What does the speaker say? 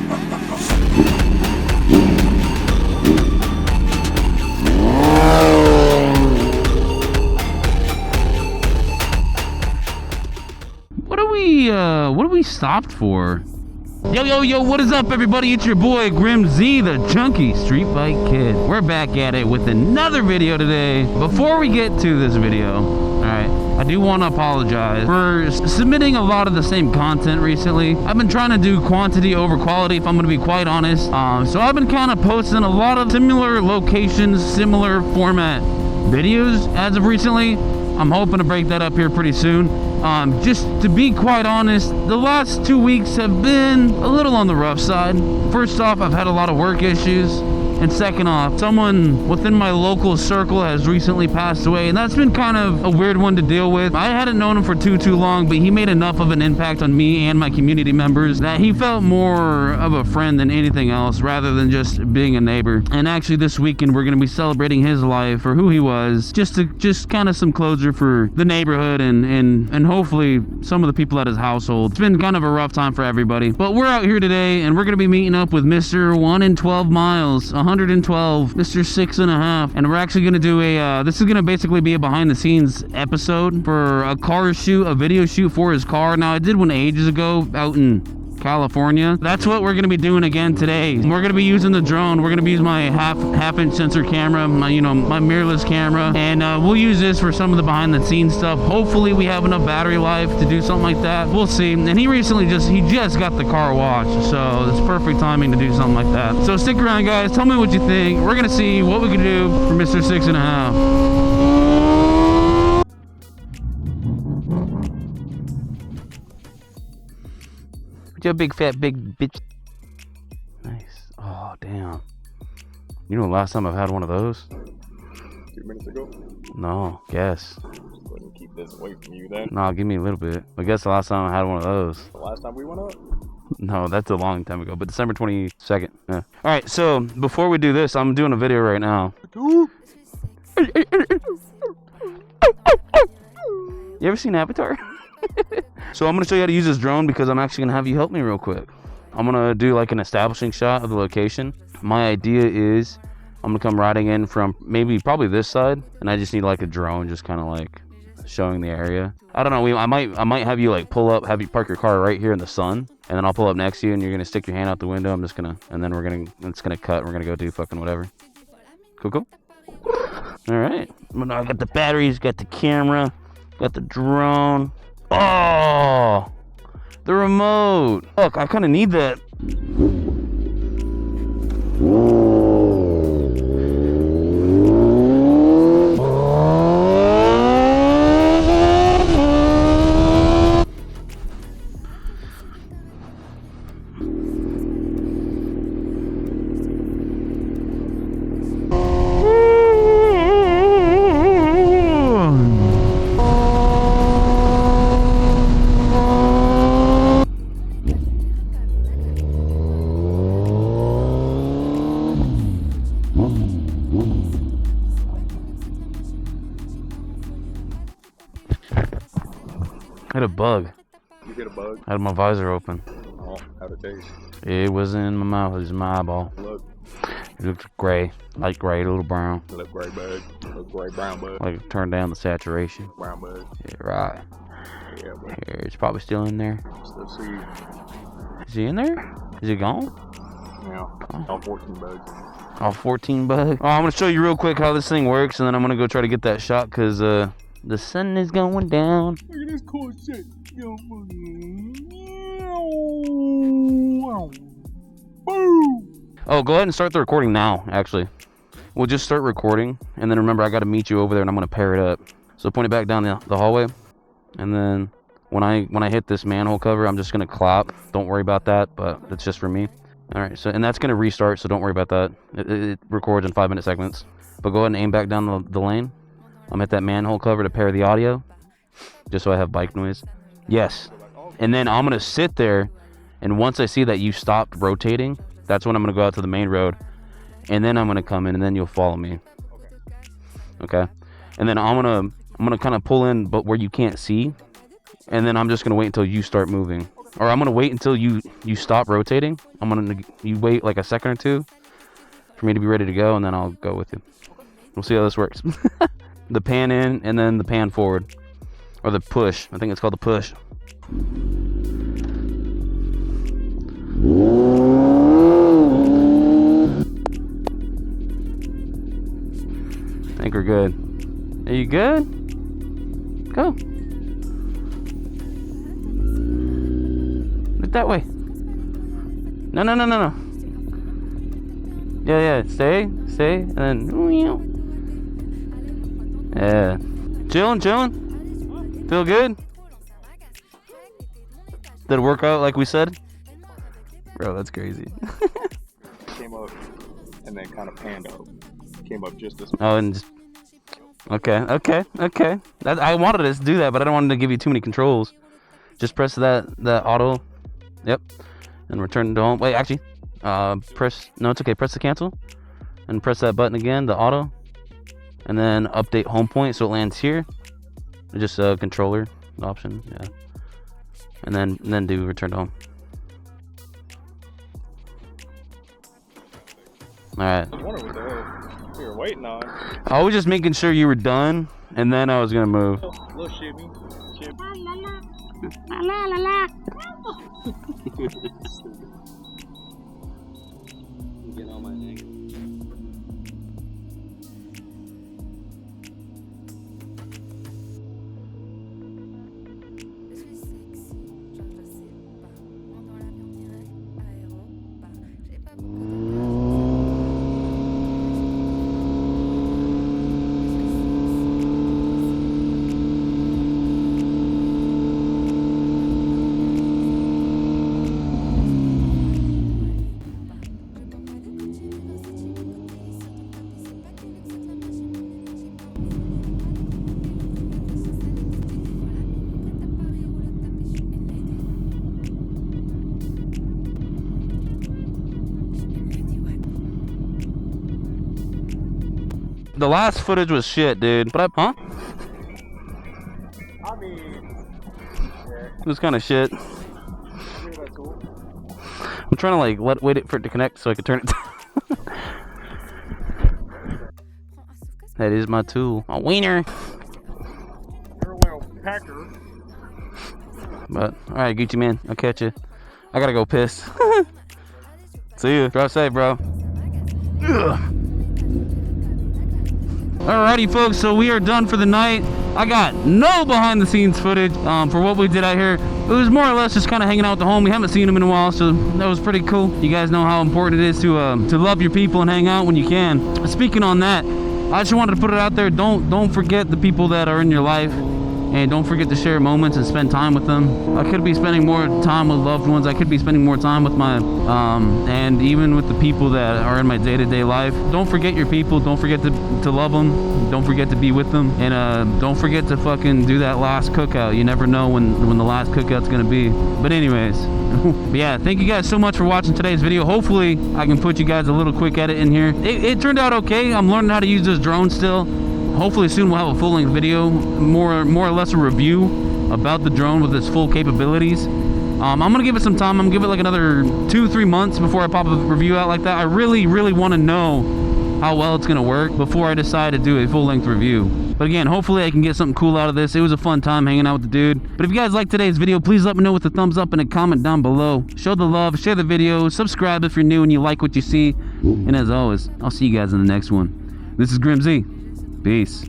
What are we stopped for? Yo, what is up, everybody? It's your boy, Grim Z, the Junkie Street Bike Kid. We're back at it with another video today. Before we get to this video, alright, I do want to apologize for submitting a lot of the same content recently. I've been trying to do quantity over quality, if I'm going to be quite honest. So I've been kind of posting a lot of similar locations, similar format videos as of recently. I'm hoping to break that up here pretty soon. Just to be quite honest, the last 2 weeks have been a little on the rough side. First off, I've had a lot of work issues. And second off, someone within my local circle has recently passed away, and that's been kind of a weird one to deal with. I hadn't known him for too long, but he made enough of an impact on me and my community members that he felt more of a friend than anything else, rather than just being a neighbor. And actually this weekend we're going to be celebrating his life for who he was, just kind of some closure for the neighborhood and hopefully some of the people at his household. It's been kind of a rough time for everybody, but we're out here today and we're going to be meeting up with Mr. 1 in 12 miles, 112, Mr. 6.5, and we're actually going to do this is going to basically be a behind the scenes episode for a car shoot, a video shoot for his car. Now, I did one ages ago out in California. That's what we're going to be doing again today. We're going to be using the drone. We're going to be using my half-inch sensor camera, my mirrorless camera, and we'll use this for some of the behind the scenes stuff. Hopefully we have enough battery life to do something like that. We'll see. And he just got the car washed, so it's perfect timing to do something like that. So stick around, guys. Tell me what you think. We're going to see what we can do for Mr. 6.5. You big fat big bitch. Nice. Oh damn. You know the last time I've had one of those? 2 minutes ago? No, guess. Let me keep this away from you then. No, give me a little bit. I guess the last time I had one of those. The last time we went up? No, that's a long time ago, but December 22nd. Yeah. Alright, so before we do this, I'm doing a video right now. You ever seen Avatar? So I'm going to show you how to use this drone because I'm actually going to have you help me real quick. I'm going to do like an establishing shot of the location. My idea is I'm going to come riding in from probably this side, and I just need like a drone just kind of like showing the area. I don't know, I might have you like pull up, have you park your car right here in the sun, and then I'll pull up next to you and you're going to stick your hand out the window. And then it's going to cut. We're going to go do fucking whatever. Cool? All right. I got the batteries, got the camera, got the drone. Oh, the remote. Look, I kind of need that. I had a bug. You get a bug? I had my visor open. Oh, how'd it taste? It wasn't in my mouth, it was in my eyeball. Look. It looked gray, light gray, a little brown. Little gray bug. Little gray brown bug. Like turn down the saturation. Brown bug. Yeah, right. Yeah, bud. Here, it's probably still in there. Still see. Is he in there? Is it gone? Yeah. All 14 bugs. All 14 bugs? Oh, I'm going to show you real quick how this thing works, and then I'm going to go try to get that shot, because the sun is going down. Look at this cool shit. Boom! Oh, go ahead and start the recording now, actually. We'll just start recording, and then remember, I got to meet you over there, and I'm going to pair it up. So point it back down the hallway, and then when I hit this manhole cover, I'm just going to clap. Don't worry about that, but that's just for me. All right, so and that's going to restart, so don't worry about that. It records in 5-minute segments. But go ahead and aim back down the lane. I'm at that manhole cover to pair the audio, just so I have bike noise. Yes. And then I'm going to sit there, and once I see that you stopped rotating, that's when I'm going to go out to the main road, and then I'm going to come in, and then you'll follow me. Okay? And then I'm going to kind of pull in, but where you can't see, and then I'm just going to wait until you start moving. or I'm gonna wait until you stop rotating. You wait like a second or two for me to be ready to go, and then I'll go with you. We'll see how this works. The pan in and then the pan forward, or the push. I think it's called the push. I think we're good. Are you good? Go. Look that way. No. Yeah. Stay, and then. Yeah. Chillin'. Feel good? Did it work out like we said? Bro, that's crazy. Came up and then kind of panned up. Came up just this. Oh, and just. Okay. I wanted to do that, but I don't want to give you too many controls. Just press that auto. Yep. And return to home. Wait, actually. Press. No, it's okay. Press the cancel. And press that button again, the auto. And then update home point so it lands here. Just a controller option. Yeah. And then do return to home. Alright. I was wondering what the hell we were waiting on. I was just making sure you were done, and then I was gonna move. Little shimmy. La la la la. Get on my neck. The last footage was shit, dude. But I mean, it was kind of shit. yeah, that's cool. I'm trying to like wait for it to connect so I can turn it. That is my tool, a wiener. You're a little packer. But all right, Gucci man, I'll catch you. I gotta go piss. See you. Drive safe, bro. Ugh. Alrighty folks, so we are done for the night. I got no behind the scenes footage for what we did out here. It was more or less just kind of hanging out with the home. We haven't seen him in a while, so that was pretty cool. You guys know how important it is to love your people and hang out when you can. Speaking on that, I just wanted to put it out there. Don't forget the people that are in your life, and don't forget to share moments and spend time with them. I could be spending more time with loved ones. I could be spending more time with my and even with the people that are in my day-to-day life. Don't forget your people. Don't forget to love them. Don't forget to be with them, and don't forget to fucking do that last cookout. You never know when the last cookout's gonna be. But anyways, but yeah, thank you guys so much for watching today's video. Hopefully I can put you guys a little quick edit in here. It turned out okay. I'm learning how to use this drone still. Hopefully soon we'll have a full-length video, more or less a review about the drone with its full capabilities. I'm gonna give it some time. I'm gonna give it like another 2-3 months before I pop a review out like that. I really want to know how well it's gonna work before I decide to do a full-length review. But again, hopefully I can get something cool out of this. It was a fun time hanging out with the dude. But if you guys liked today's video, please let me know with a thumbs up and a comment down below. Show the love, share the video, subscribe if you're new and you like what you see. And as always, I'll see you guys in the next one. This is Grim Z. Peace.